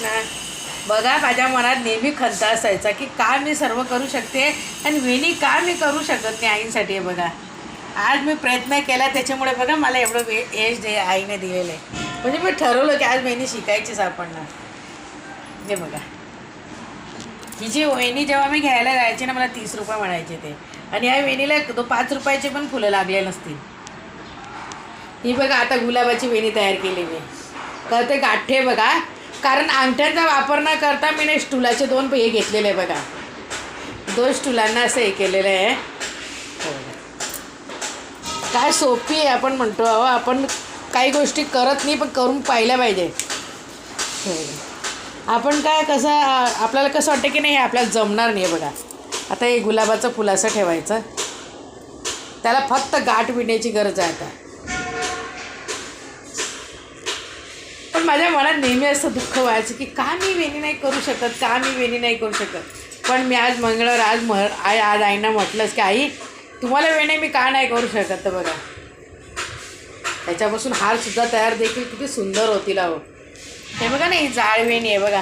कृष्ण. बघा माझ्या मनात नेहमी खंत असायचा की का मी सर्व करू शकते आणि वेणी का मी करू शकत नाही आईंसाठी. बघा आज मी प्रयत्न केला त्याच्यामुळे बघा मला एवढं यश आईने दिलेलं आहे. म्हणजे मी ठरवलं की आज वेणी शिकायचीच आपण ना. हे बघा ही जी वेणी जेव्हा मी घ्यायला जायची ना मला 30 रुपये म्हणायचे ते. आणि या वेणीला 5 रुपयाचे पण फुलं लागले नसतील. ही बघा आता गुलाबाची वेणी तयार केली मी. करते गाठे बघा. कारण अंगठ्यांचा वापर न करता मी ना स्टुलाचे 2 हे घेतलेले आहे बघा. 2 स्टुलांना असं हे केलेलं आहे. काय सोपी आहे आपण म्हणतो अहो आपण काही गोष्टी करत नाही पण करून पाहिल्या पाहिजे. आपण काय कसं आपल्याला कसं वाटतं की नाही हे आपल्याला जमणार नाही. बघा आता हे गुलाबाचं फुल असं ठेवायचं. त्याला फक्त गाठ विण्याची गरज आहे आता. पण माझ्या मनात नेहमी असं दुःख व्हायचं की का मी वेणी नाही करू शकत, का मी वेणी नाही करू शकत. पण मी आज मंगळवार आज आईना म्हटलंच की आई तुम्हाला वेणी मी का नाही करू शकत. तर बघा त्याच्यापासून हारसुद्धा तयार देखील किती सुंदर होतील अहो. हे बघा ना ही जाळ वेणी आहे बघा.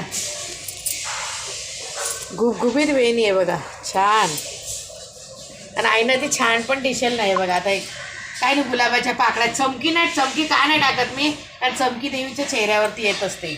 गुबगुबीत वेणी आहे बघा छान. आणि आईनं ती छान पण दिसेल नाही बघा. आता एक काय नाही गुलाबाच्या पाकळ्या चमकी का नाही टाकत मी कारण चमकी देवीच्या चेहऱ्यावरती येत असते.